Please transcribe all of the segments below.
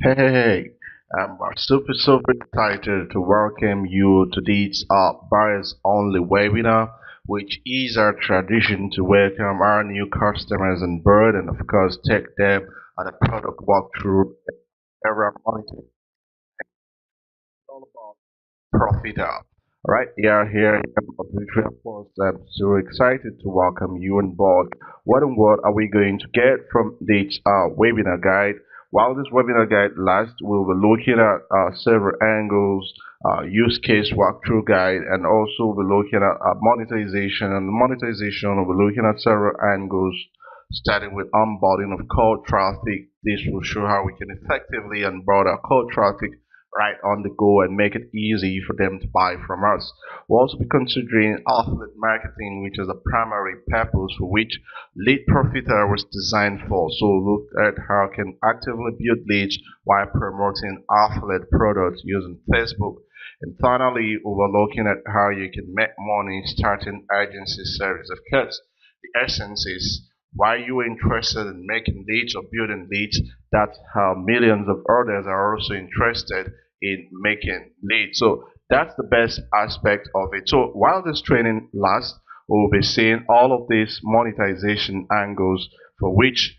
Hey, I'm super excited to welcome you to this buyers only webinar, which is our tradition to welcome our new customers on board and, of course, take them on a product walkthrough era monitor. All about profit up. All right, yeah, here about Visual Post. I'm so excited to welcome you on board. What and what are we going to get from this webinar guide? While this webinar guide lasts, we'll be looking at several angles, use case walkthrough guide, and also we'll be looking at monetization. And monetization, we'll be looking at several angles, starting with onboarding of cold traffic. This will show how we can effectively onboard our cold traffic right on the go and make it easy for them to buy from us. We'll also be considering affiliate marketing, which is the primary purpose for which LeadsProfiter was designed for. So look at how I can actively build leads while promoting affiliate products using Facebook. And finally, we were looking at how you can make money starting agency service. Of course, the essence is why you are interested in making leads or building leads. That's how millions of others are also interested in making leads. So that's the best aspect of it. So while this training lasts, we'll be seeing all of these monetization angles for which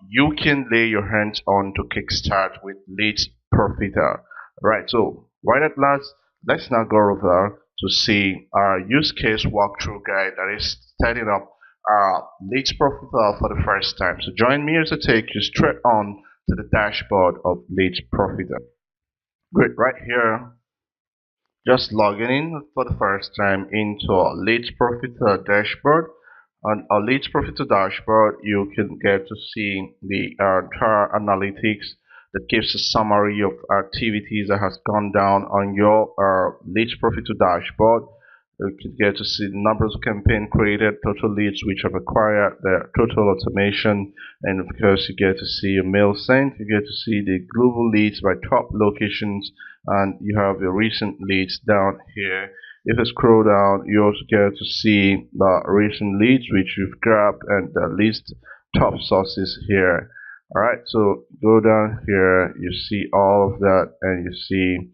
you can lay your hands on to kickstart with Leads Profiter. Right, so right at last, let's now go over to see our use case walkthrough guide that is setting up Leads Profiter for the first time. So join me as I take you straight on to the dashboard of Leads Profiter. Great, right here, just logging in for the first time into a Leads Profiter dashboard. On a Leads Profiter dashboard, you can get to see the entire analytics that gives a summary of activities that has gone down on your Leads Profiter dashboard. You can get to see the numbers of campaign created, total leads which have acquired, the total automation, and of course you get to see your mail sent. You get to see the global leads by top locations, and you have your recent leads down here. If you scroll down, you also get to see the recent leads which you've grabbed and the list top sources here. Alright, so go down here, you see all of that, and you see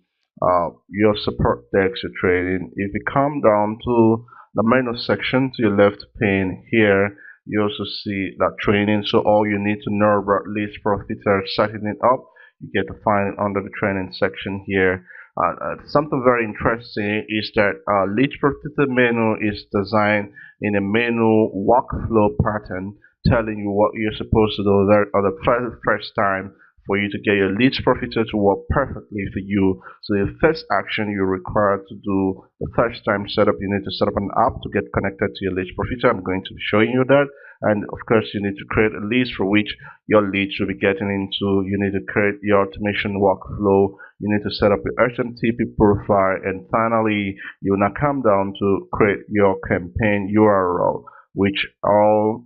your support decks you're trading. If you come down to the menu section to your left pane here, you also see that training. So all you need to know about Leads Profiter setting it up, you get to find it under the training section here. Something very interesting is that Leads Profiter menu is designed in a menu workflow pattern, telling you what you're supposed to do there on the first time for you to get your Leads Profiter to work perfectly for you. So the first action you're required to do the first time setup, you need to set up an app to get connected to your Leads Profiter. I'm going to be showing you that. And of course, you need to create a list for which your leads will be getting into. You need to create your automation workflow. You need to set up your HTTP profile. And finally, you will now come down to create your campaign URL, which all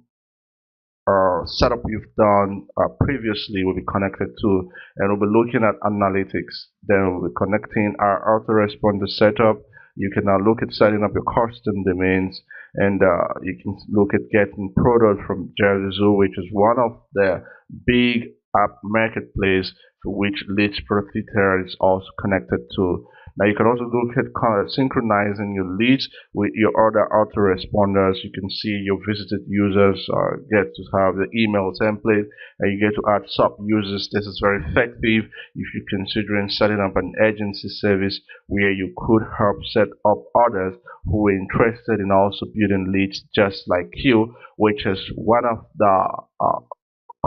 setup you've done previously will be connected to, and we'll be looking at analytics. Then we'll be connecting our autoresponder setup. You can now look at setting up your custom domains, and you can look at getting products from Jersey, which is one of the big app marketplace for which Leads Profiter is also connected to. Now you can also look at synchronizing your leads with your other autoresponders. You can see your visited users get to have the email template, and you get to add sub users. This is very effective if you're considering setting up an agency service where you could help set up others who are interested in also building leads just like you, which is one of the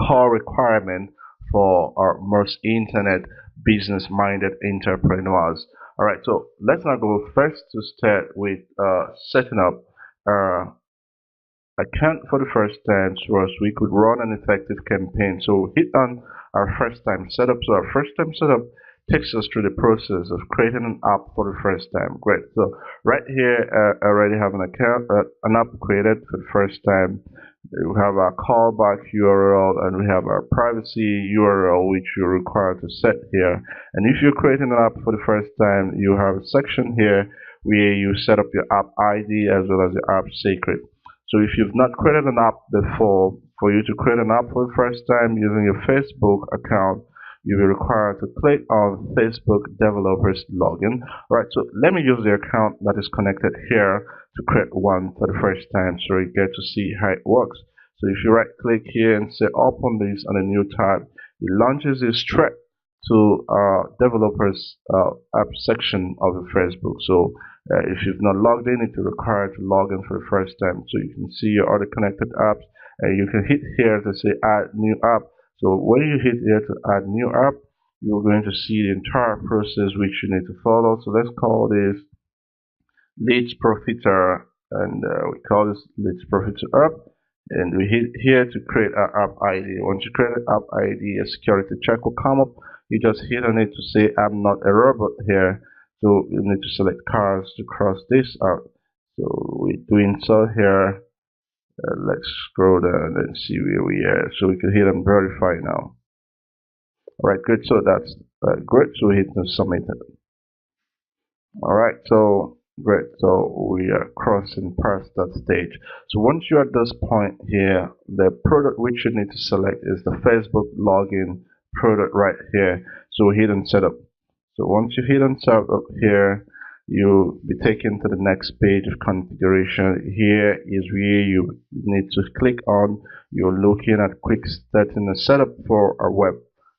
core requirement for our most internet business minded entrepreneurs. All right, so let's now go first to start with setting up our account for the first time so as we could run an effective campaign. So hit on our first time setup. So our first time setup takes us through the process of creating an app for the first time. Great. So right here, I already have an account, an app created for the first time. We have our callback URL and we have our privacy URL, which you're required to set here. And if you're creating an app for the first time, you have a section here where you set up your app ID as well as your app secret. So if you've not created an app before, for you to create an app for the first time using your Facebook account, you'll be required to click on Facebook developers login. Alright, so let me use the account that is connected here to create one for the first time so you get to see how it works. So if you right click here and say open this on a new tab, it launches you straight to developers app section of the Facebook. So if you've not logged in, it's required to log in for the first time. So you can see your other connected apps, and you can hit here to say add new app. So when you hit here to add new app, you're going to see the entire process which you need to follow. So let's call this LeadsProfiter, and we call this LeadsProfiter app. And we hit here to create an app ID. Once you create an app ID, a security check will come up. You just hit on it to say I'm not a robot here. So you need to select cars to cross this out. So we're doing so here. Let's scroll down and see where we are. So we can hit on verify now. Alright, good. So that's great. So we hit on submit. Alright, so great. So we are crossing past that stage. So once you're at this point here, the product which you need to select is the Facebook login product right here. So we hit on setup. So once you hit on setup here, you'll be taken to the next page of configuration. Here is where you need to click on. You're looking at quick starting a setup for a web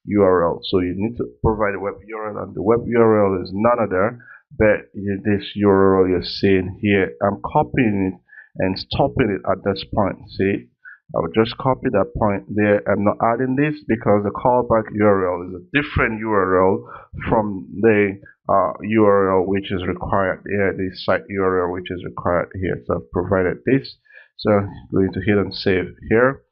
URL. So you need to provide a web URL, and the web URL is none other but this URL you're seeing here. I'm copying it and stopping it at this point. See, I'll just copy that point there. I'm not adding this because the callback URL is a different URL from the URL which is required here, the site URL which is required here. So I've provided this. So I'm going to hit and save here.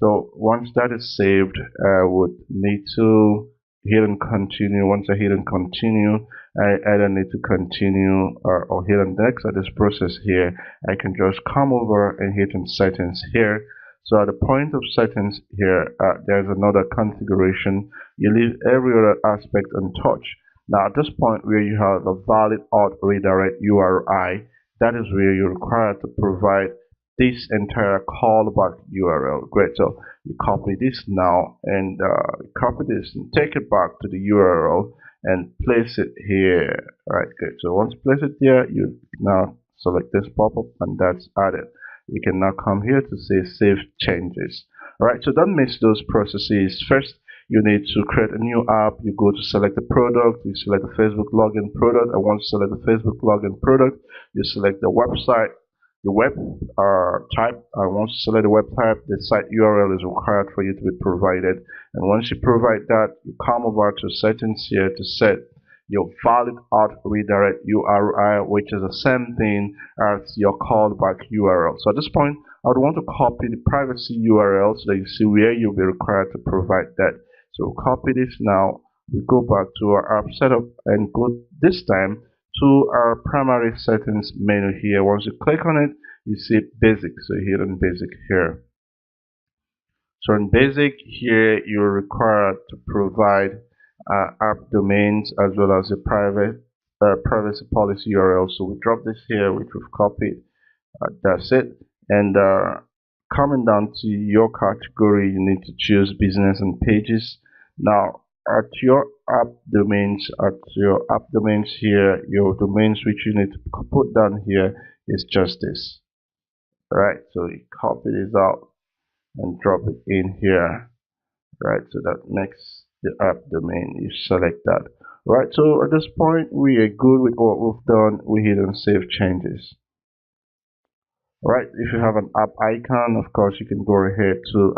So once that is saved, I would need to hit and continue. Once I hit and continue, I either need to continue or hit on next at this process here. I can just come over and hit on settings here. So at the point of settings here, there's another configuration. You leave every other aspect untouched. Now at this point where you have the valid auth redirect URI, that is where you're required to provide this entire callback URL. Great. So you copy this now and copy this and take it back to the URL and place it here. All right, good. So once you place it there, you now select this pop-up and that's added. You can now come here to say save changes. All right, so don't miss those processes. First, you need to create a new app. You go to select the product, you select the Facebook login product, and once you select the Facebook login product, you select the website, the web type, and once you select the web type, the site URL is required for you to be provided. And once you provide that, you come over to settings here to set your valid auth redirect URI, which is the same thing as your callback URL. So at this point, I would want to copy the privacy URL so that you see where you'll be required to provide that. So we'll copy this now. We go back to our app setup and go this time to our primary settings menu here. Once you click on it, you see basic. So you hit on basic here. So in basic here, you're required to provide app domains as well as a privacy policy URL. So we drop this here, which we've copied. That's it. And coming down to your category, you need to choose business and pages. Now at your app domains here, your domains which you need to put down here is just this. Alright, so you copy this out and drop it in here. Right, so that makes the app domain. You select that. Right, so at this point we are good with what we've done. We hit on save changes. Right, if you have an app icon, of course you can go ahead to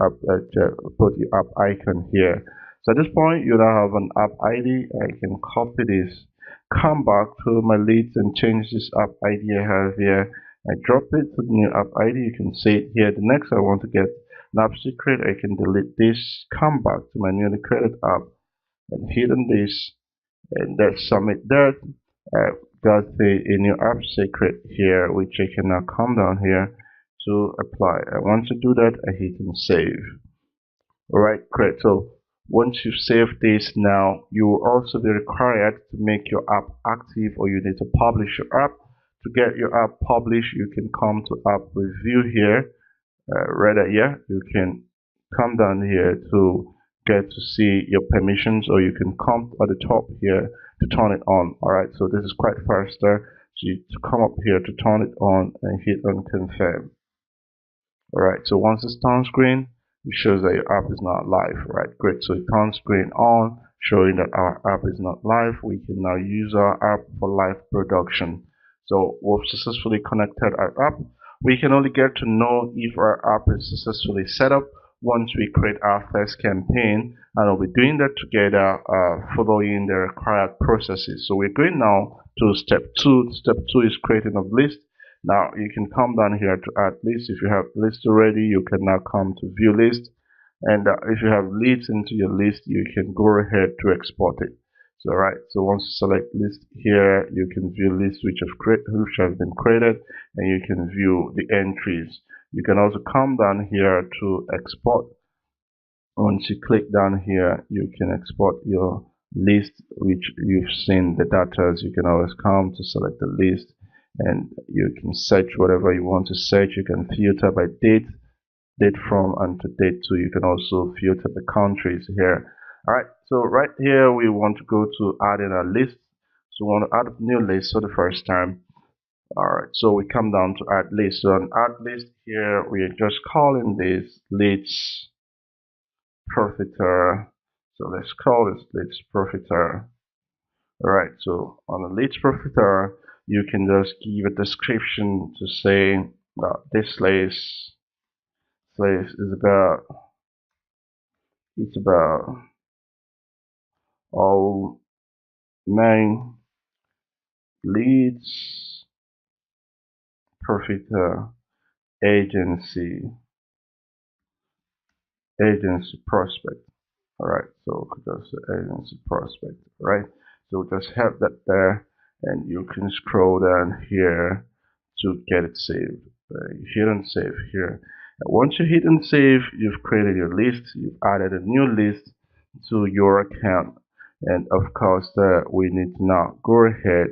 put your app icon here. So at this point you now have an app ID. I can copy this, come back to my leads and change this app ID I have here. I drop it to the new app ID. You can see it here. The next I want to get an app secret, I can delete this, come back to my newly created app and hit on this and that's submit that. I've got a new app secret here which I can now come down here to apply. I want to do that, I hit and save. Alright, great. So once you've saved this, now you will also be required to make your app active, or you need to publish your app. To get your app published, you can come to app review here. Right here, you can come down here to get to see your permissions, or you can come at the top here to turn it on. Alright, so this is quite faster. So you to come up here to turn it on and hit on confirm. Alright, so once it's turns green, it shows that your app is not live. Right, great. So it turns green on, showing that our app is not live. We can now use our app for live production. So we've successfully connected our app. We can only get to know if our app is successfully set up once we create our first campaign, and we'll be doing that together, following the required processes. So we're going now to step two. Step two is creating a list. Now you can come down here to add list. If you have list already, you can now come to view list. And if you have leads into your list, you can go ahead to export it. So right, so once you select list here, you can view lists which have been created, and you can view the entries. You can also come down here to export. Once you click down here, you can export your list which you've seen the data. You can always come to select the list, and you can search whatever you want to search. You can filter by date from, and to date too. You can also filter the countries here. All right, so right here we want to go to add in a list. So we want to add a new list for the first time. All right, so we come down to add list. So on add list here, we are just calling this leads profiter. So let's call this leads profiter. All right, so on the leads profiter, you can just give a description to say that this list is about, it's about all main leads profiter agency prospect. All right, so just agency prospect. Right, so just have that there, and you can scroll down here to get it saved. You hit on save here. And once you hit on save, you've created your list. You've added a new list to your account, and of course, we need to now go ahead.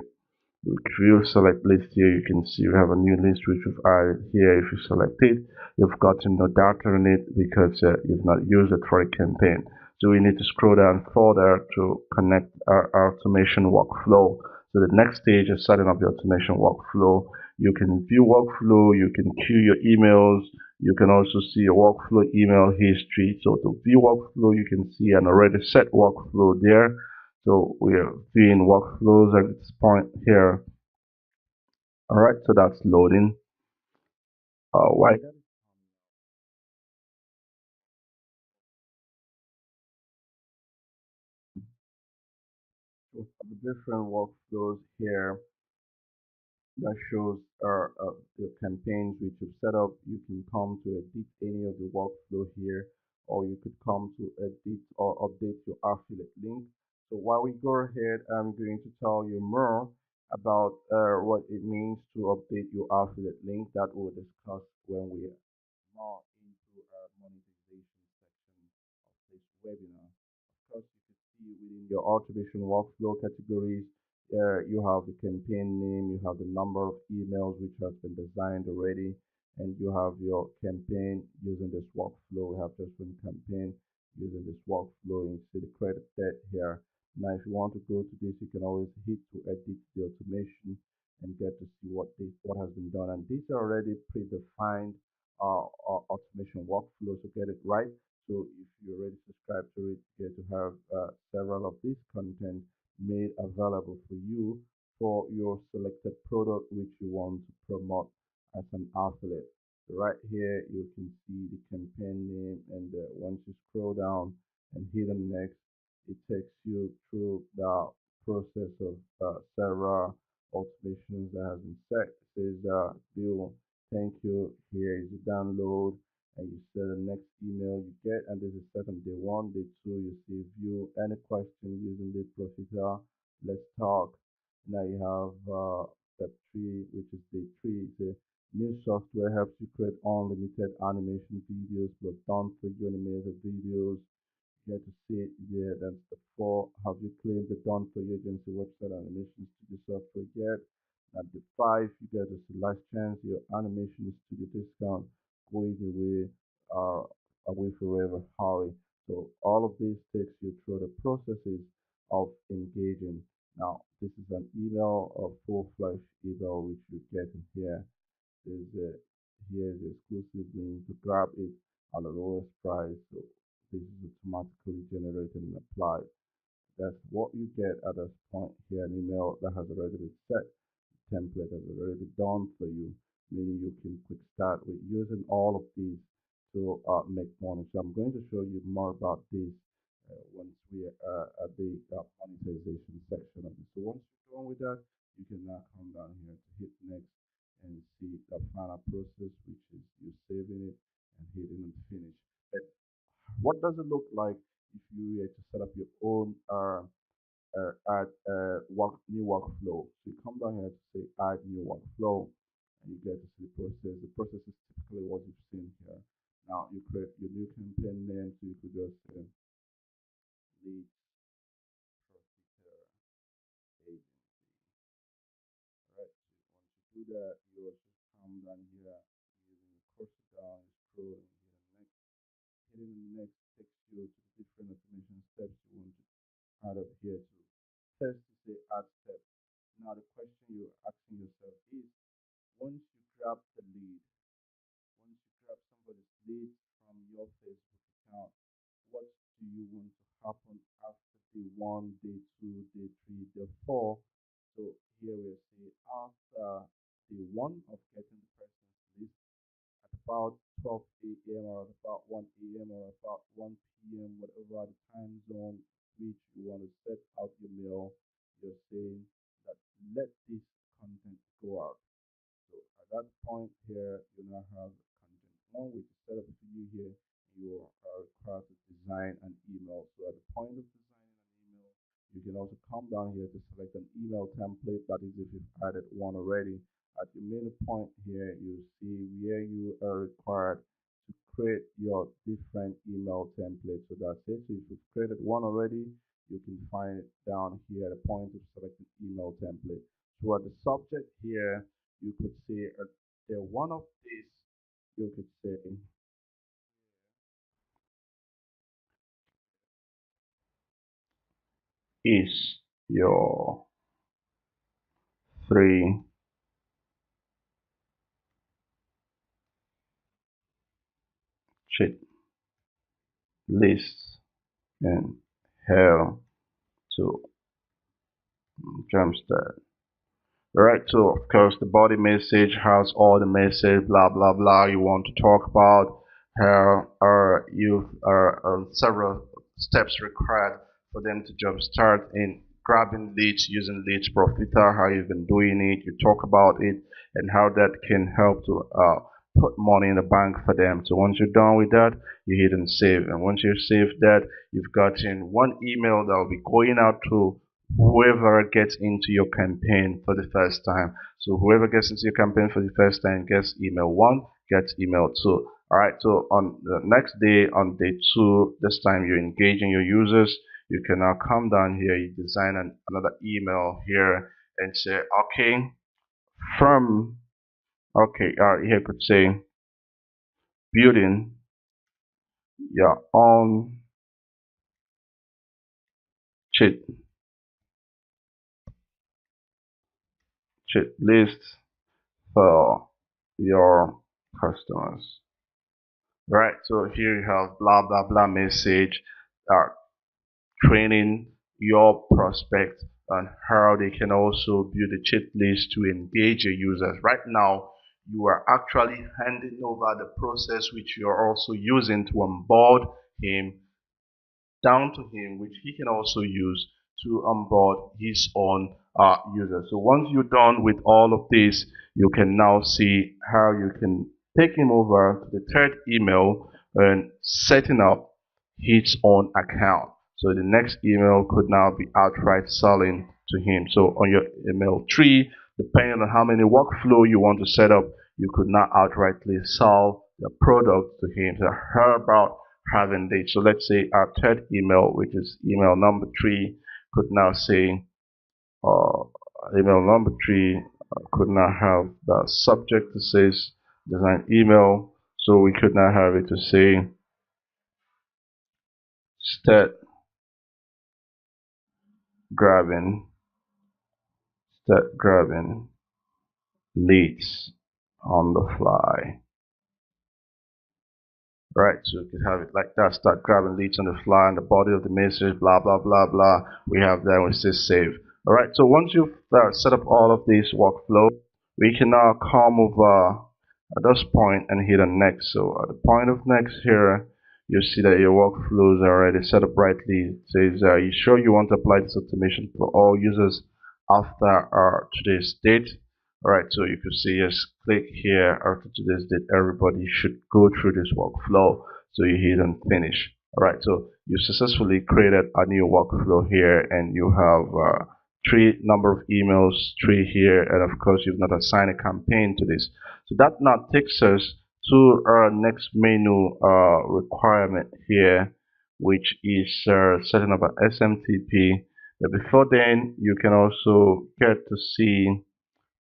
If you select list here, you can see we have a new list which we've added here. If you select it, you've gotten no data on it because you've not used it for a campaign. So we need to scroll down further to connect our automation workflow. So the next stage is setting up your automation workflow. You can view workflow, you can queue your emails, you can also see your workflow email history. So to view workflow, you can see an already set workflow there. So we are viewing workflows at this point here. All right, so that's loading. Why the different workflows here that shows the campaigns which you've set up. You can come to edit any of the workflow here, or you could come to edit or update your affiliate link. So while we go ahead, I'm going to tell you more about what it means to update your affiliate link. That we'll discuss when we are more into our monetization section of this webinar. Of course, you can see within your automation workflow categories, you have the campaign name, you have the number of emails which has been designed already, and you have your campaign using this workflow. We have just one campaign using this workflow. You see the credit date here. Now, if you want to go to this, you can always hit to edit the automation and get to see what has been done. And these are already predefined automation workflow to get it right. So if you already subscribed to it, you get to have several of these content made available for you for your selected product which you want to promote as an affiliate. So right here you can see the campaign name, and once you scroll down and hit on next, it takes you through the process of several automations that have been set. It says Bill, thank you. Here is the download, and you set the next email you get, and this is set on day one. Day two, you see view any question using LeadsProfiter. Let's talk. Now you have step three, which is day three. It's a new software helps you create unlimited animation videos plus done for you animated videos. You get to see it there. Then step four, have you claimed the done for your agency website animation studio software yet? At the five, you get to see last chance your animation studio discount going away, away forever. Hurry. So all of this takes you through the processes of engaging. Now, this is an email, a full-fledged email which you get in here. There's a Here is the exclusive link to grab it at the lowest price. So this is automatically generated and applied. That's what you get at this point here, an email that has already been set, template has already done for you, meaning you can quick start with using all of these to make money. So I'm going to show you more about this once we are at the monetization section of this. So once you're done with that, you can now come down here to hit next and see the final process, which is you saving it and hitting on finish. But what does it look like if you were to set up your own add new workflow? So you come down here to say add new workflow, and you get to see the process. The process is typically what you've seen here. Now you create your new campaign name, so you could just say Leads Profiter Agency. Right. So once you do that, you also come down here using the cursor down, scroll, and hit the next. Hitting the next takes you to different automation steps you want to add up here to. First, to say add step. Now the question you're asking yourself is, once you grab the lead, once you grab somebody's lead from your Facebook account, what do you want to happen after day one, day two, day three, day four? So here we say after day one of getting the person's list at about 12 a.m. or at about 1 a.m. or about 1 p.m., whatever the time zone which you want to set out your mail, you're saying that let this content go out. So at that point here, you now have content one, which is set up for you here. You are required to design an email. So at the point of designing an email, you can also come down here to select an email template. That is if you've added one already. At the middle point here, you see where you are required to create your different email templates. So that's it. So if you've created one already, you can find it down here at the point of selecting email template. So at the subject here, you could say there one of these, you could say is your three check lists and how to jumpstart. Right, so of course the body message has all the message, blah blah blah. You want to talk about how you are several steps required for them to jumpstart in grabbing leads using LeadsProfiter, how you've been doing it. You talk about it and how that can help to put money in the bank for them. So once you're done with that, you hit and save. And once you save that, you've gotten one email that will be going out to whoever gets into your campaign for the first time. So whoever gets into your campaign for the first time gets email one, gets email two. All right. So on the next day, on day two, this time you're engaging your users. You can now come down here. You design another email here and say, okay, from okay, here could say building your own cheat list for your customers. Right, so here you have blah blah blah message, uh, training your prospect on how they can also build a cheat list to engage your users. Right now, you are actually handing over the process which you are also using to onboard him down to him, which he can also use to onboard his own users. So once you're done with all of this, you can now see how you can take him over to the third email and setting up his own account. So the next email could now be outright selling to him. So on your email tree, depending on how many workflow you want to set up, you could now outrightly sell the product to him. So how about having this? So let's say our third email, which is email number three, could now say uh, email number three could now have the subject that says design email. So we could now have it to say start grabbing, start grabbing leads on the fly. Right, so you can have it like that, start grabbing leads on the fly and the body of the message, blah, blah, blah, blah. We have that, we say save. All right, so once you've set up all of these workflow, we can now come over at this point and hit on next. So at the point of next here, you see that your workflows are already set up rightly. It says, you sure you want to apply this automation for all users after today's date? Alright, so you can see, yes, click here after today's date. Everybody should go through this workflow. So you hit and finish. Alright, so you successfully created a new workflow here, and you have three number of emails, three here, and of course you've not assigned a campaign to this. So that now takes us to our next menu requirement here, which is setting up an SMTP. But before then, you can also get to see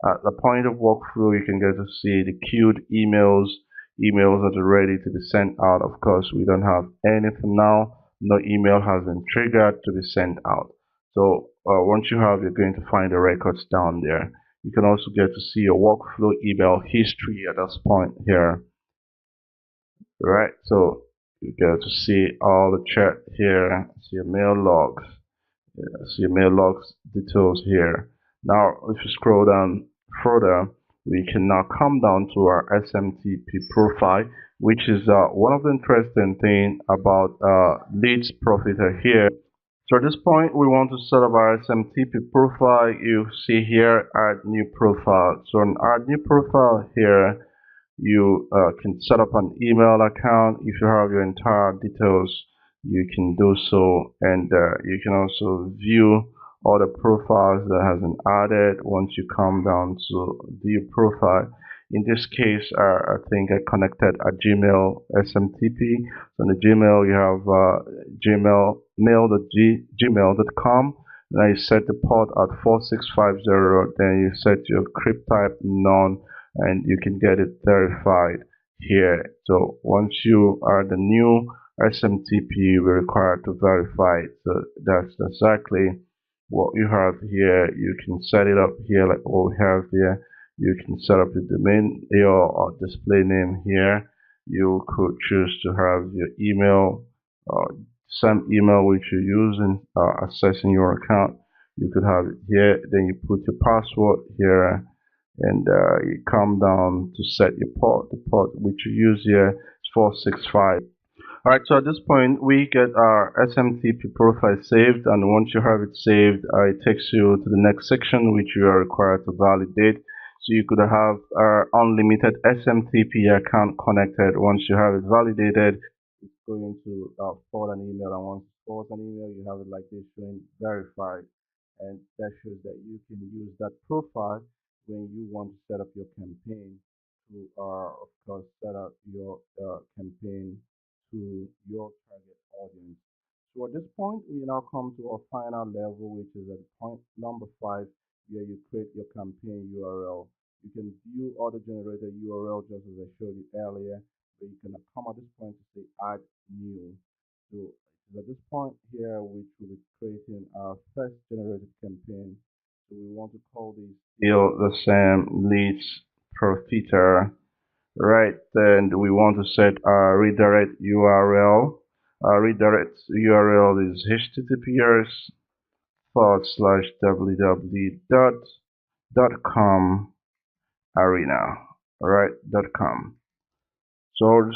at the point of workflow, you can get to see the queued emails that are ready to be sent out. Of course, we don't have any for now. No email has been triggered to be sent out. So once you have, you're going to find the records down there. You can also get to see your workflow email history at this point here. Right, so you get to see all the chat here, see your mail logs. See your mail logs details here. Now, if you scroll down further, we can now come down to our SMTP profile, which is one of the interesting things about LeadsProfiter here. So at this point, we want to set up our SMTP profile. You see here, add new profile. So on add new profile here, you can set up an email account. If you have your entire details, you can do so, and you can also view all the profiles that has been added once you come down to view profile. In this case, I think I connected a Gmail SMTP. So in the Gmail, you have Gmail mail.gmail.com. Now you set the port at 4650. Then you set your crypt type none, and you can get it verified here. So once you are the new SMTP, we're required to verify it. So that's exactly what you have here. You can set it up here like what we have here. You can set up the domain, your display name here. You could choose to have your email, some email which you're using, accessing your account. You could have it here. Then you put your password here, and you come down to set your port. The port which you use here is 465. Alright, so at this point we get our SMTP profile saved, and once you have it saved, it takes you to the next section which you are required to validate. So you could have our unlimited SMTP account connected. Once you have it validated, it's going to forward an email, and once it forwards an email, you have it like this showing verified, and that shows that you can use that profile when you want to set up your campaign to, of course, set up your campaign to your target audience. So at this point, we now come to our final level, which is at point number 5, where you create your campaign URL. You can view all the generated URL just as I showed you earlier, but you can come at this point to say add new. So at this point here, which will be creating our first generated campaign. So we want to call this still the same leads profiter. Right, and we want to set our redirect URL. Our redirect URL is https://www.com arena. Alright, .com. So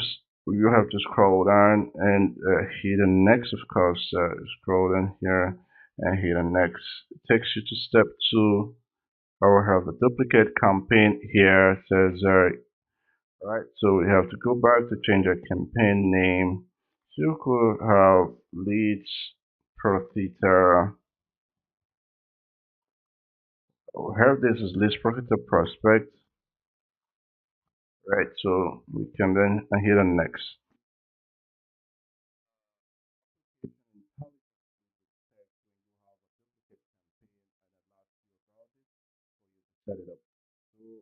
you have to scroll down and hit the next, of course. Scroll down here and hit the next. It takes you to step 2. I will have a duplicate campaign here. It says right, so we have to go back to change our campaign name. So you could have leads profiter. We have this as leads profiter prospect. Right, so we can then hit on next. Set it up. So we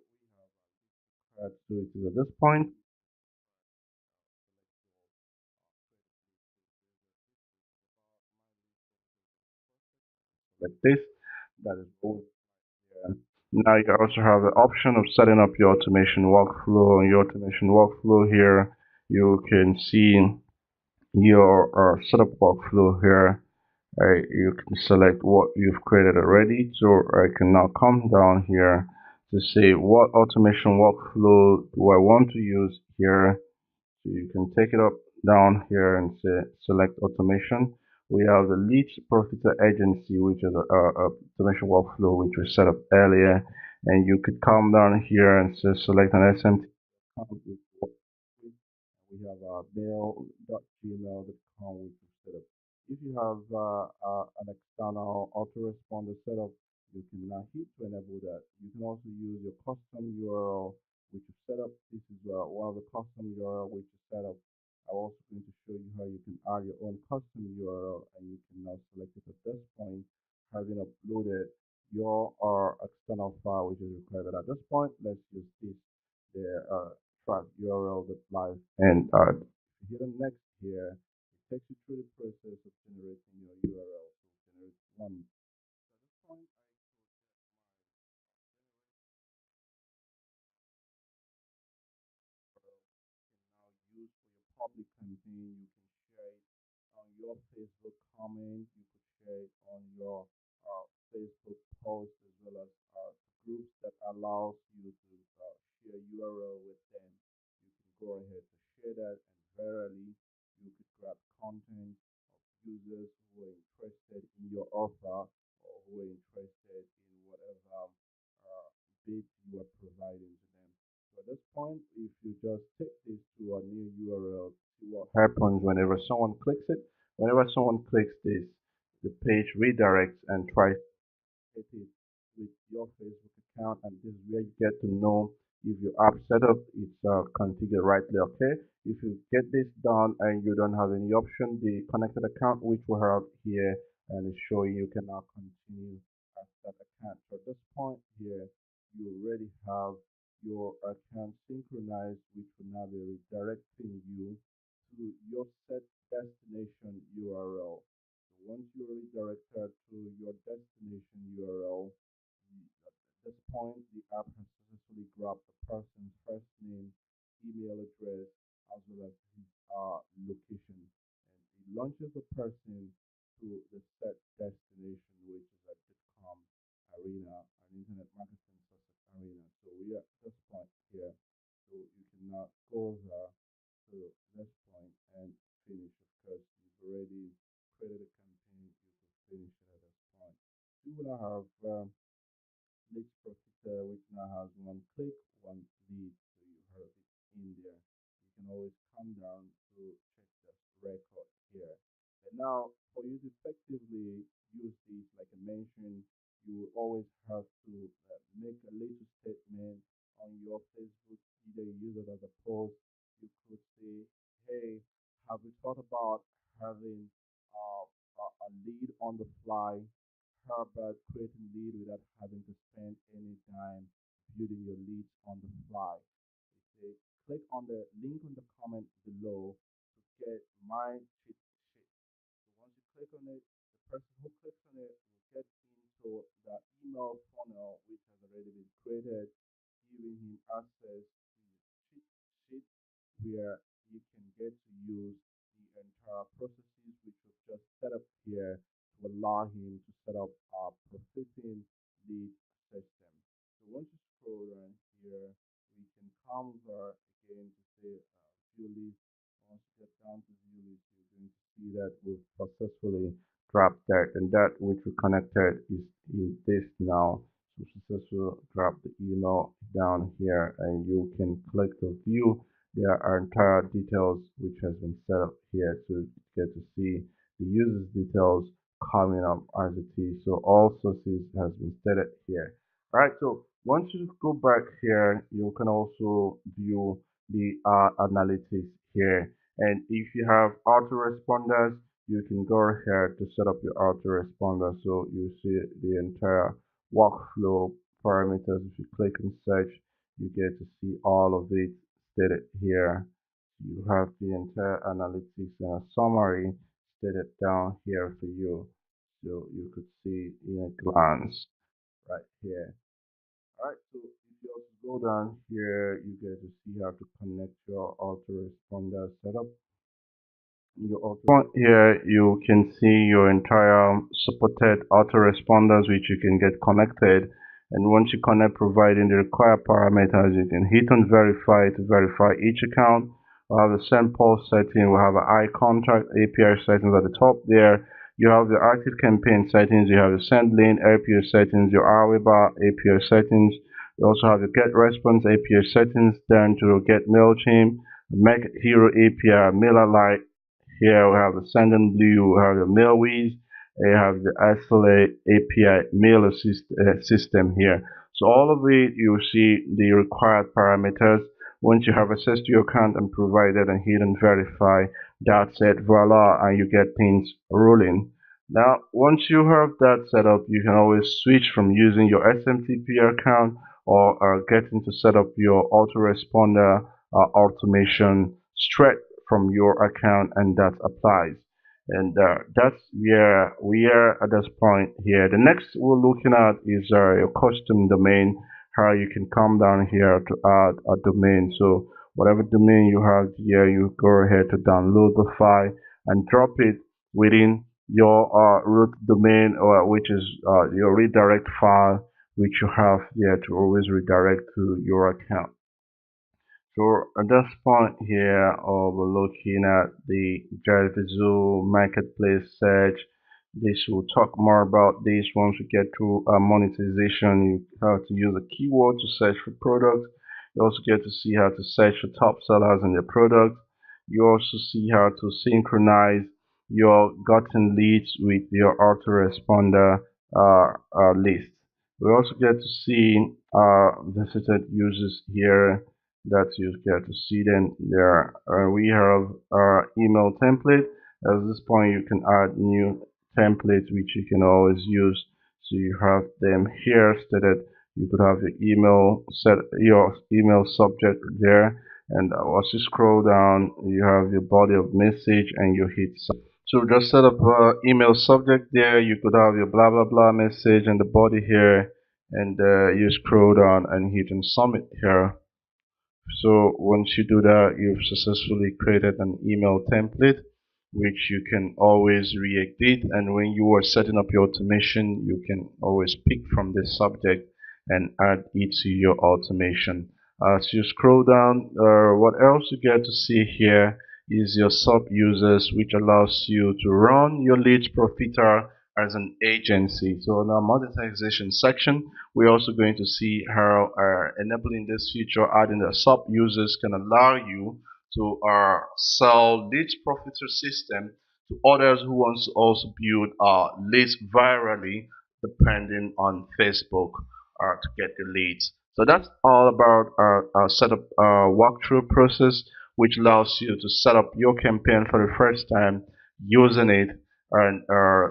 have so it is at this point. like this. That is both here. Now you also have the option of setting up your automation workflow. On your automation workflow here, you can see your setup workflow here. You can select what you've created already. So I can now come down here to say what automation workflow do I want to use here. So you can take it up down here and say select automation. We have the LeadsProfiter agency, which is a automation workflow which we set up earlier. And you could come down here and say select an SMT account with we have mail.gmail.com which is set up. If you have an external autoresponder set up, you can now hit to enable that. You can also use your custom URL which is set up. This is one of the custom URL which is set up. I'm also going to show you how you can add your own custom URL and you can now select it at this point, having uploaded your external file which is required. At this point, let's use this the track URL that's live. And if you hit on next here, it takes you through the process of generating your URL. So generate one. So at this point, now use for your public campaign. You can share it on your Facebook comment. You could share it on your Facebook post as well as groups that allows you to share URL with them. You can go ahead to share that and verily you could grab content of users who are interested in your offer or who are interested in whatever bit you are providing to them. So at this point, if you just take this to a new URL, see what happens whenever someone clicks it. Whenever someone clicks this, the page redirects and tries to hit it with your Facebook account, and this is where you get to know if your app setup is configured rightly. Okay, if you get this done and you don't have any option, the connected account which we have here and it's showing you can now continue as that account. So at this point here, you already have your account synchronized, which will now be redirecting you to your set destination URL. So once you're redirected to your destination URL, at this point, the app has successfully grabbed the person's first name, email address, as well as his location. And it launches the person to the set destination, which is at the com arena, an internet marketing success arena. So we are at this point here. So you can now go over to this point and finish. Of course, you've already created a campaign, you could finish it at this point. You will have LeadsProfiter, which now has one click, one lead. So you have it in there. You can always come down to check the record here. And now, for you to effectively use these, like I mentioned, you will always have to make a little statement on your Facebook. Either you use it as a post. You could say, "Hey, have you thought about having a lead on the fly? How about creating lead without having to spend any time building your leads on the fly?" They say, click on the link in the comment below to get my cheat sheet. So once you click on it, the person who clicks on it will get into the email funnel which has already been created, giving him access to your cheat sheet where you can get to use the entire processes which we've just set up here to allow him to set up a proficient lead system. So once you scroll down here, we can come over again to say view list. Once you get down to view list, you're going to see that we've successfully dropped that, and that which we connected is this now. So successfully drop the email down here, and you can click the view. There are entire details which has been set up here, so you get to see the user's details coming up as it is. So all sources has been stated here. All right, so once you go back here, you can also view the analytics here. And if you have autoresponders, you can go here to set up your autoresponder. So you see the entire workflow parameters. If you click on search, you get to see all of it stated here. You have the entire analytics and a summary stated down here for you. So you could see in a glance right here. Alright, so if you also go down here, you get to see how to connect your autoresponder setup. Your auto here, you can see your entire supported autoresponders which you can get connected. And once you connect, providing the required parameters, you can hit on verify to verify each account. We'll have the send pulse setting. We'll have an eye contact API settings at the top there. You have the active campaign settings. You have the send lane API settings, your hourly bar API settings. You also have the get response API settings, down to get MailChimp, Make Hero API, MailerLite. Here we have the send and blue, we have the MailWiz, you have the isolate API mail system here. So all of it, you see the required parameters. Once you have access to your account and provided and hit and verify, that's it, voila, and you get things rolling. Now, once you have that set up, you can always switch from using your SMTP account or getting to set up your autoresponder automation straight from your account, and that applies. And that's where we are at this point here. The next we're looking at is your custom domain, how you can come down here to add a domain. So whatever domain you have here, you go ahead to download the file and drop it within your root domain, or which is your redirect file, which you have here to always redirect to your account. So at this point here, we're looking at the Jazoo Marketplace search. This will talk more about this once we get to monetization. How to use a keyword to search for products. You also get to see how to search for top sellers and their products. You also see how to synchronize your gotten leads with your autoresponder list. We also get to see visited users here that you get to see them there. We have our email template. At this point, you can add new templates which you can always use. So you have them here stated. You could have your email set, your email subject there, and once you scroll down, you have your body of message, and you hit send. So just set up email subject there. You could have your blah blah blah message and the body here, and you scroll down and hit and submit here. So once you do that, you've successfully created an email template which you can always re-edit, and when you are setting up your automation, you can always pick from this subject and add it to your automation. As you scroll down, what else you get to see here is your sub users, which allows you to run your LeadsProfiter as an agency. So in our monetization section, we're also going to see how enabling this feature, adding the sub users, can allow you to sell LeadsProfiter system to others who want to also build leads virally, depending on Facebook to get the leads. So that's all about our setup walkthrough process, which allows you to set up your campaign for the first time using it, and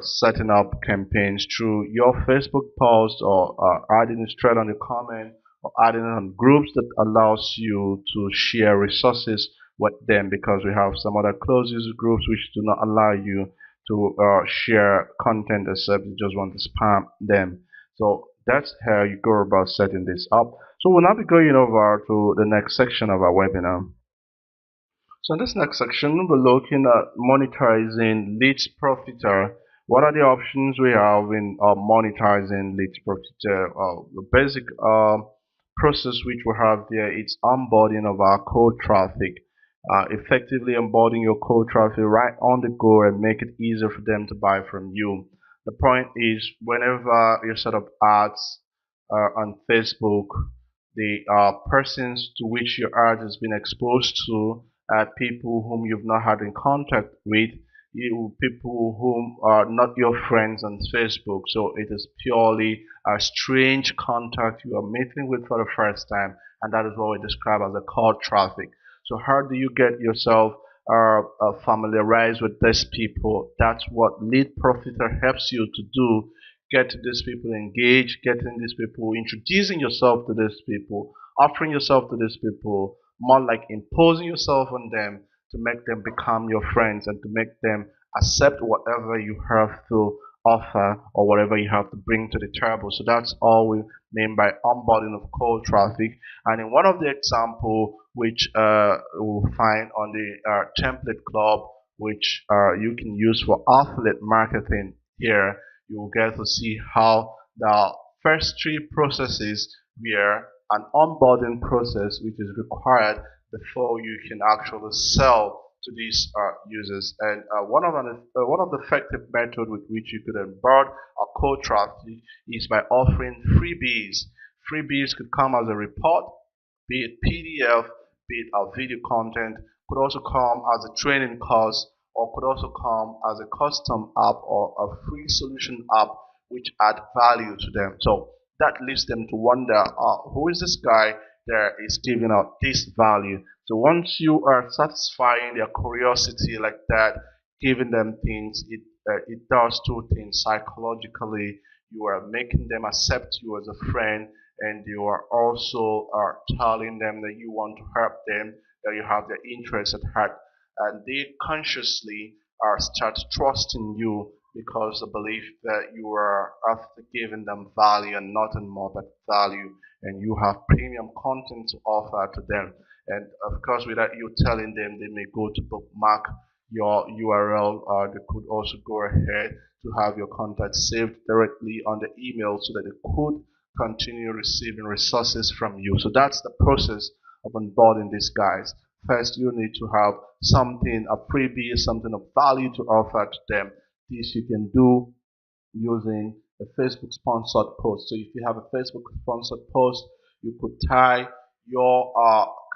setting up campaigns through your Facebook post, or adding it straight on the comment, or adding it on groups that allows you to share resources with them, because we have some other closed user groups which do not allow you to share content except you just want to spam them. So that's how you go about setting this up. So we'll now be going over to the next section of our webinar. So in this next section, we're looking at monetizing LeadsProfiter. What are the options we have in monetizing LeadsProfiter? The basic process which we have there is onboarding of our cold traffic. Effectively onboarding your cold traffic right on the go and make it easier for them to buy from you. The point is, whenever you set up ads on Facebook, the persons to which your ad has been exposed to are people whom you've not had in contact with, people whom are not your friends on Facebook. So it is purely a strange contact you are meeting with for the first time, and that is what we describe as a cold traffic. So how do you get yourself familiarized with these people? That's what LeadsProfiter helps you to do. Get these people engaged, getting these people, introducing yourself to these people, offering yourself to these people, more like imposing yourself on them to make them become your friends and to make them accept whatever you have to offer or whatever you have to bring to the table. So that's all we mean by onboarding of cold traffic. And in one of the example which we'll find on the template club, which you can use for affiliate marketing here, you will get to see how the first three processes were an onboarding process which is required before you can actually sell to these users. And one of the effective methods with which you could onboard a cold traffic is by offering freebies. Freebies could come as a report, be it PDF, be it a video content, could also come as a training course, or could also come as a custom app or a free solution app which add value to them. So that leads them to wonder, who is this guy that is giving out this value? So once you are satisfying their curiosity like that, giving them things, it does two things psychologically. You are making them accept you as a friend, and you are also telling them that you want to help them, that you have their interest at heart, and they consciously start trusting you because the belief that you are after giving them value and nothing more but value, and you have premium content to offer to them. And of course, without you telling them, they may go to bookmark your URL, or they could also go ahead to have your contact saved directly on the email so that they could continue receiving resources from you. So that's the process of onboarding these guys. First, you need to have something, a freebie, something of value to offer to them. This you can do using a Facebook sponsored post. So if you have a Facebook sponsored post, you could tie your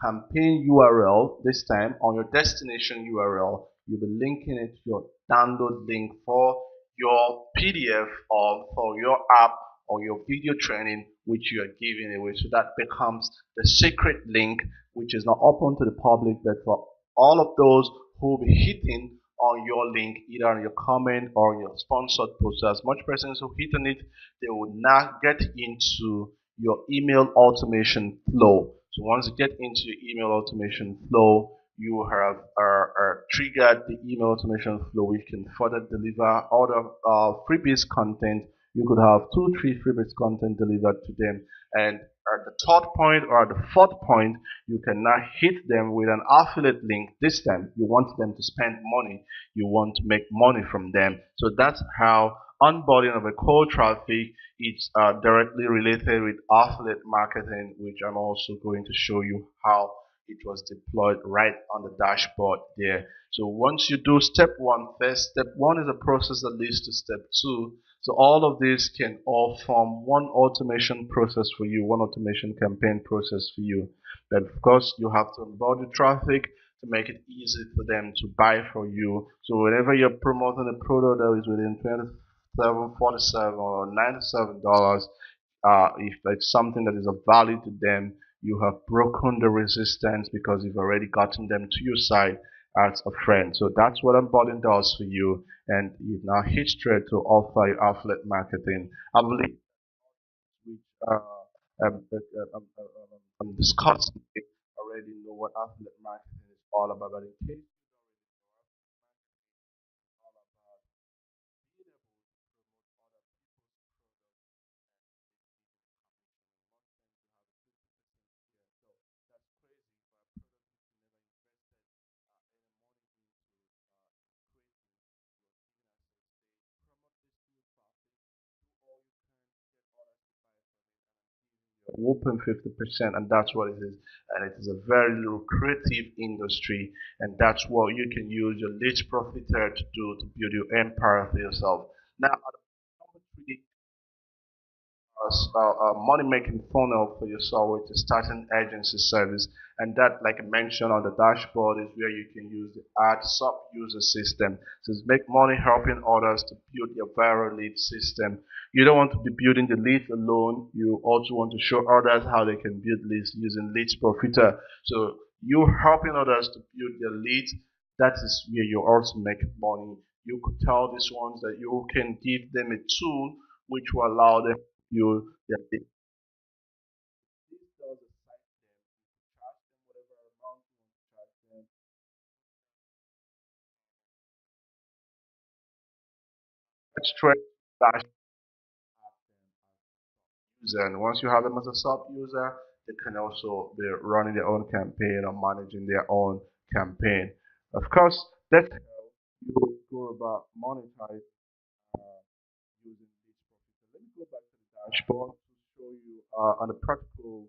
campaign URL this time on your destination URL. You'll be linking it to your download link for your PDF or for your app or your video training which you are giving away. So that becomes the secret link which is not open to the public, but for all of those who will be hitting on your link, either on your comment or on your sponsored post. So as much persons who hit on it, they will now get into your email automation flow. So once you get into your email automation flow, you have triggered the email automation flow, which can further deliver other freebies content. You could have 2, 3 freebies content delivered to them, and at the third point or the fourth point, you can now hit them with an affiliate link. This time, you want them to spend money. You want to make money from them. So that's how onboarding of a cold traffic is directly related with affiliate marketing, which I'm also going to show you how it was deployed right on the dashboard there. So once you do step one first, step one is a process that leads to step two. So all of this can all form one automation process for you, one automation campaign process for you. But of course, you have to onboard the traffic to make it easy for them to buy for you. So whenever you're promoting a product that is within 47, 47 or $97, if it's something that is of value to them, you have broken the resistance because you've already gotten them to your site as a friend. So that's what onboarding does for you, and you've now hit straight to offer your affiliate marketing. I believe which I'm discussing it already know what affiliate marketing is all about, but in case it's all about being able to promote other people's products and receive a commission. Most times you have a product which you never invested in. Money into, to creating, you're giving us a stake, promote this new traffic to all you can get orders to buy from it and I'm giving you a whopping 50%, and that's what it is. And it is a very lucrative industry, and that's what you can use your LeadsProfiter to do to build your empire for yourself. Now, number three, money making funnel for yourself with the starting agency service, and that, like I mentioned on the dashboard, is where you can use the ad sub user system. So it's make money helping others to build your viral lead system. You don't want to be building the leads alone, you also want to show others how they can build leads using LeadsProfiter. So you helping others to build their leads, that is where you also make money. You could tell these ones that you can give them a tool which will allow them you yeah, this does a site them, charge them whatever amount you want to charge them. That's true. dash user. And once you have them as a sub user, they can also be running their own campaign or managing their own campaign. Of course, that's how you go about monetizing using LeadsProfiter. Let me go back to the dashboard to show you on a practical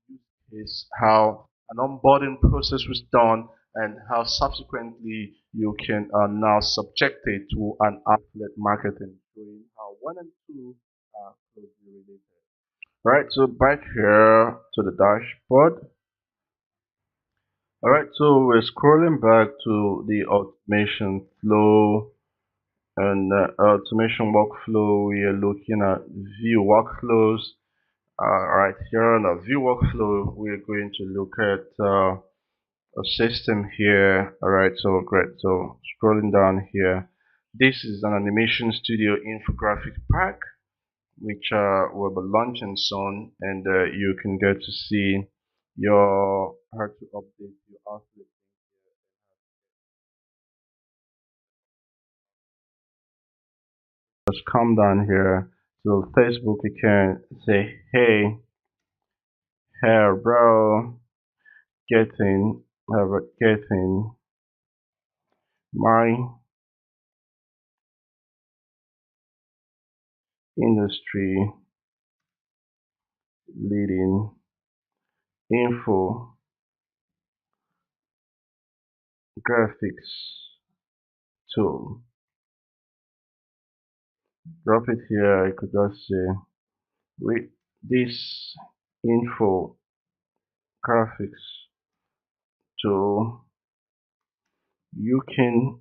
use case how an onboarding process was done and how subsequently you can now subject it to an affiliate marketing, showing how one and two are closely related. Right, so back here to the dashboard. All right, so we're scrolling back to the automation flow and automation workflow. We are looking at view workflows. Right here on the view workflow, we're going to look at a system here. All right, so great. So scrolling down here, this is an animation studio infographic pack which will be launching soon, and you can get to see your how to update your outlet. Just come down here to Facebook. You can say, hey, here, bro, getting, getting my industry leading info graphics tool. Drop it here. I could just say, with this info graphics tool, you can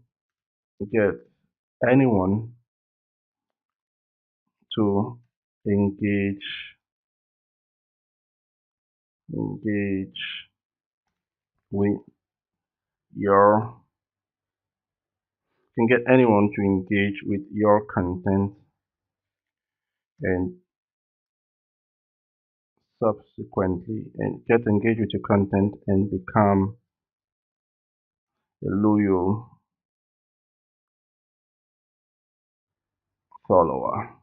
get anyone to engage engage with your can get anyone to engage with your content and subsequently and get engaged with your content and become a loyal follower.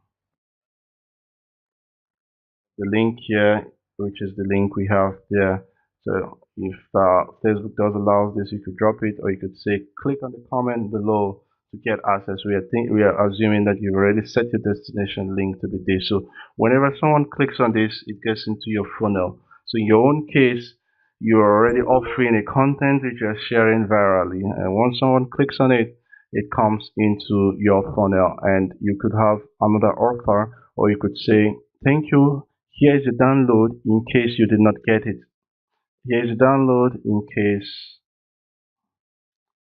The link here, which is the link we have there. So if Facebook does allow this, you could drop it, or you could say click on the comment below to get access. We are assuming that you've already set your destination link to be this. So whenever someone clicks on this, it gets into your funnel. So in your own case, you're already offering a content which you're sharing virally, and once someone clicks on it, it comes into your funnel, and you could have another offer, or you could say thank you. Here is a download in case you did not get it. Here is a download in case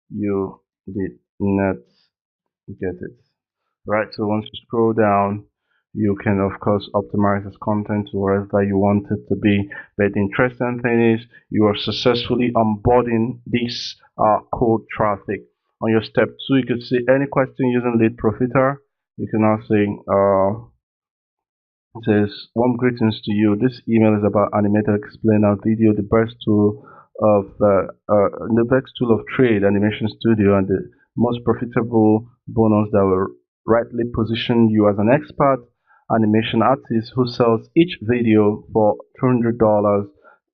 you did not get it. Right, so once you scroll down, you can of course optimize this content to wherever you want it to be. But the interesting thing is you are successfully onboarding this cold traffic. On your step 2, you could see any question using LeadsProfiter. You can now say it says, warm greetings to you. This email is about animated explainer video, the best tool of trade, Animation Studio, and the most profitable bonus that will rightly position you as an expert animation artist who sells each video for $200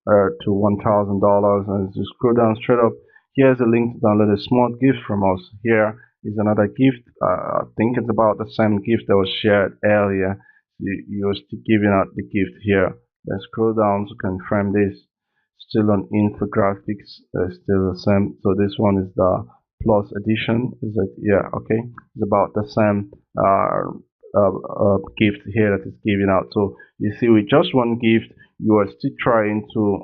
to $1,000. And as you scroll down straight up, here's a link to download a small gift from us. Here is another gift. I think it's about the same gift that was shared earlier. You're still giving out the gift here. Let's scroll down to confirm this. Still on infographics, still the same. So this one is the plus edition. Is it? Yeah, okay. It's about the same gift here that is given out. So you see, with just one gift, you are still trying to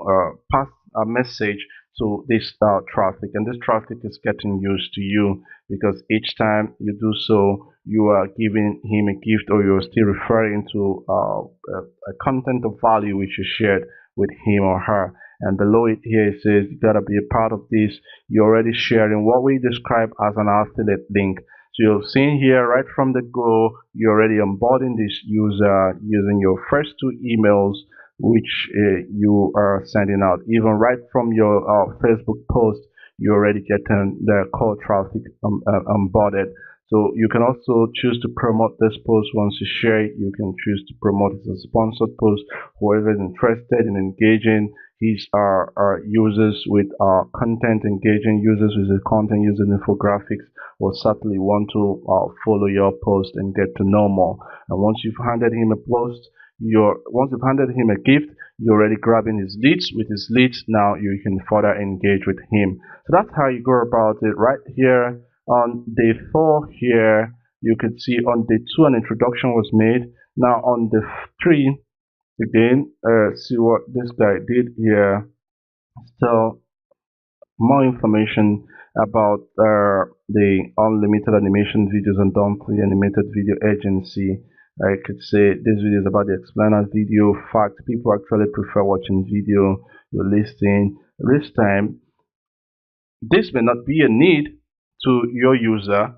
pass a message to this traffic, and this traffic is getting used to you because each time you do so, you are giving him a gift, or you're still referring to a content of value which you shared with him or her. And below it here it says you gotta be a part of this. You're already sharing what we describe as an affiliate link. So you've seen here right from the go, you're already onboarding this user using your first 2 emails which you are sending out. Even right from your Facebook post, you're already getting the cold traffic onboarded. So you can also choose to promote this post. Once you share it, you can choose to promote it as a sponsored post. Whoever is interested in engaging his our users with content, engaging users with the content using infographics, will certainly want to follow your post and get to know more. And once you've handed him a post, once you've handed him a gift, you're already grabbing his leads. With his leads, now you can further engage with him. So that's how you go about it right here. On day 4 here, you can see on day 2 an introduction was made. Now on day 3, again, see what this guy did here. So more information about the unlimited animation videos and Done for the Animated Video Agency. I could say this video is about the explainer video. Fact, people actually prefer watching video. You're listening. This time, this may not be a need to your user,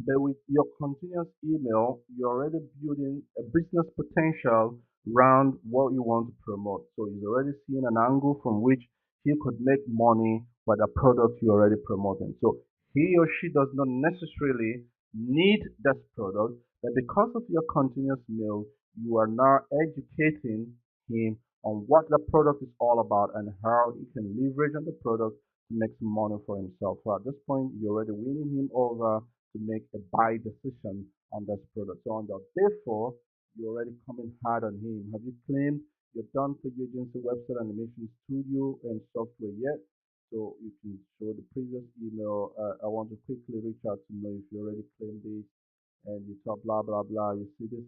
but with your continuous email, you're already building a business potential around what you want to promote. So he's already seeing an angle from which he could make money by the product you're already promoting. So he or she does not necessarily need that product, but because of your continuous mail, you are now educating him on what the product is all about and how he can leverage on the product to make some money for himself. So at this point, you're already winning him over to make a buy decision on this product. So on the therefore, you're already coming hard on him. Have you claimed you're done for your agency website animation studio and software yet? So you can show the previous email. I want to quickly reach out to know if you already claimed this and you talk blah blah blah. You see this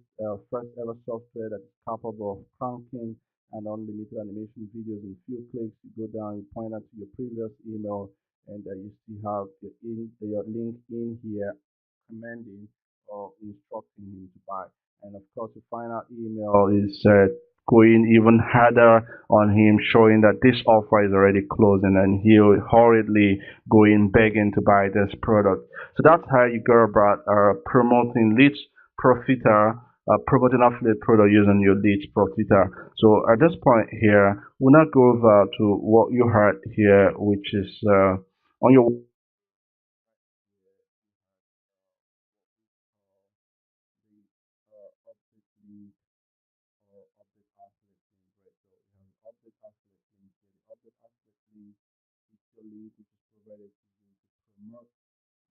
first ever software that is capable of cranking and unlimited animation videos in few clicks. You go down, you point out to your previous email, and you still have your link in here recommending or instructing him to buy. And of course, the final email is going even harder on him, showing that this offer is already closing and he'll hurriedly go in begging to buy this product. So that's how you go about promoting leads profiter, promoting affiliate product using your leads profiter. So at this point here, we'll not go over to what you heard here, which is on your update link or update affiliate link, right? So we have the update affiliate link here. The update affiliate link is your link which is provided to you to promote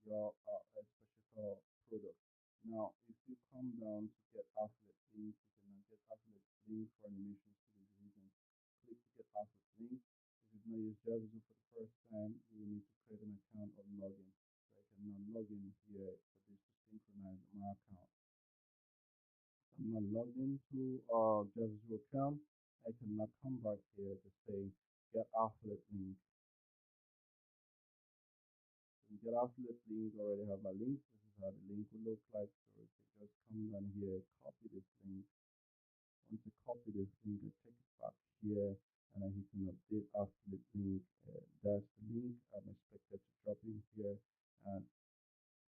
your special product. Now, if you come down to get affiliate link, you can get affiliate link for animation studio division. Click to get affiliate link. If you've not used JavaScript for the first time, you will need to create an account or login. So I can now log in here for this to synchronize my account. I'm not logged into JavaScript account. I can now come back here to say get affiliate link. Get affiliate link, already have my link. This is how the link will look like. So if you just come down here, copy this link. Once you copy this link, I take it back here and I hit an update affiliate link. That's the link I'm expected to drop in here and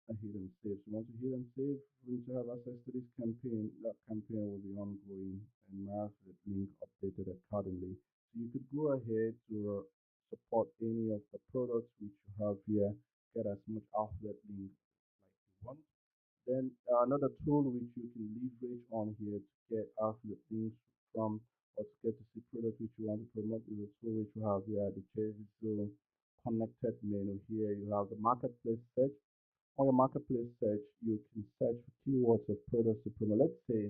I hit and save. So once you hit and save, once you have access to this campaign, that campaign will be ongoing and my affiliate link updated accordingly. So you could go ahead to support any of the products which you have here, get as much affiliate link like you want. Then another tool which you can leverage on here to get affiliate links from or to get to see products which you want to promote is a tool which you have here, the JSO connected menu. Here you have the marketplace search. On your marketplace search, you can search for keywords of products to promote. Let's say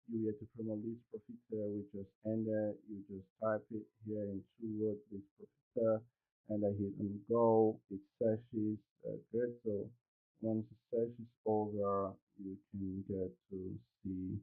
you were to promote LeadsProfiter, we just enter, you just type it here in two words, LeadsProfiter, and I hit on go. It searches. Great. So once the search is over, you can get to see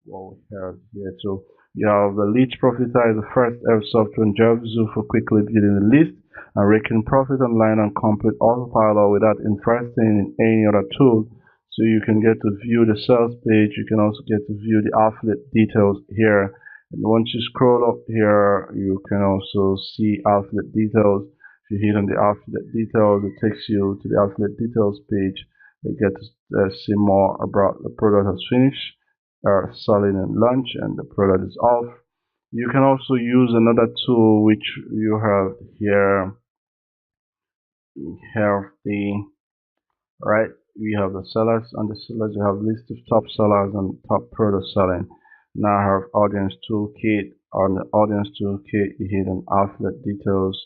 what we have here. So you have the LeadsProfiter is the first ever software in JavaZoo for quickly building a list and raking profit online and complete autopilot without investing in any other tool. So you can get to view the sales page. You can also get to view the affiliate details here. And once you scroll up here, you can also see affiliate details. If you hit on the affiliate details, it takes you to the affiliate details page. You get to see more about the product has finished are selling and launch and the product is off. You can also use another tool which you have here. You have the Right? We have the sellers. On the sellers, you have list of top sellers and top product selling. Now I have audience toolkit. On the audience toolkit, you hit an affiliate details.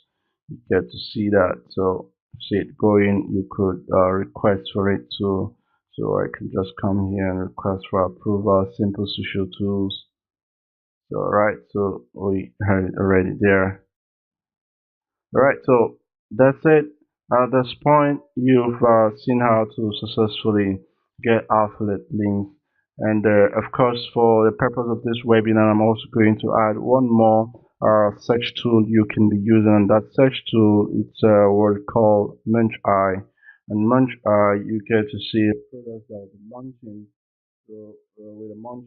You get to see that. So see it going. You could request for it too. So I can just come here and request for approval. Simple social tools. So right, so we have it already there. Alright, so that's it. At this point, you've seen how to successfully get affiliate links. And of course, for the purpose of this webinar, I'm also going to add one more search tool you can be using. And that search tool, it's what we call Munch Eye. And Munch Eye, you get to see products that will be launching. So with a month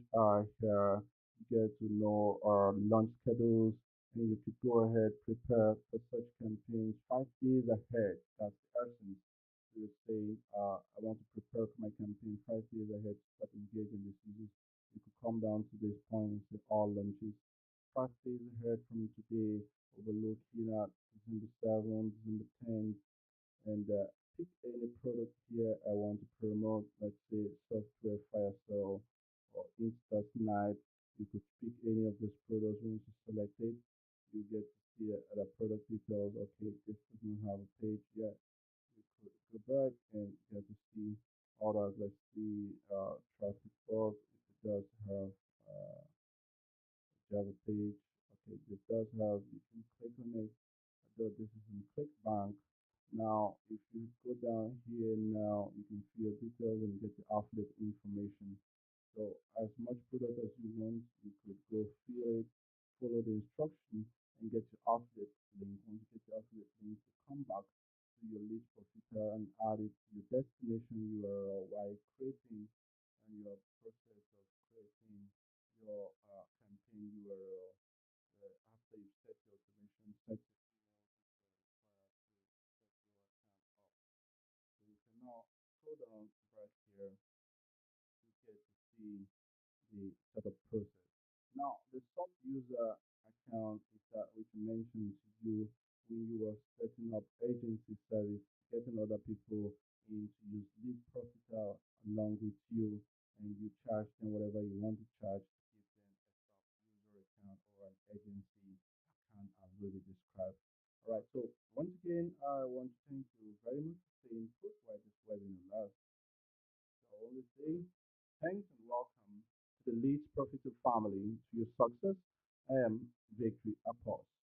here, you get to know our launch schedules, and you could go ahead prepare for such campaigns 5 days ahead. That's the essence. You would say, I want to prepare for my campaign 5 days ahead to start engaging this users. You could come down to this point and say all launches 5 days ahead from today. Overlook here at December 7th, December 10th, and pick any product here I want to promote. Let's say software fire sale or Insta Snipe. You could pick any of these products. Once you select it, you get to see the product details. Okay, this doesn't have a page yet. You could go back and get to see others. Let's see traffic box. If it does have Java page. Okay, this does have, you can click on it. Although this is in ClickBank. Now, if you go down here now, you can see your details and get the affiliate information. So as much product as you want, you could go fill it, follow the instructions, and get your affiliate link. Once you get your affiliate link, you come back to your LeadsProfiter and add it to your destination URL while creating and your process of creating your campaign URL. After you set your automation, set your email which is required to set your account up. So you can now scroll down right here to get to see the setup process. Now, the sub user account is that which I mentioned to you when you were setting up agency service, getting other people in to use lead profiter along with you, and you charge them whatever you want to charge to give them a sub user account or an agency account as really described. All right, so once again, I want to thank you very much for staying put while this webinar lasts. So I want to say thanks and welcome to the Leads Profiter family. To your success, I am Victory Apos.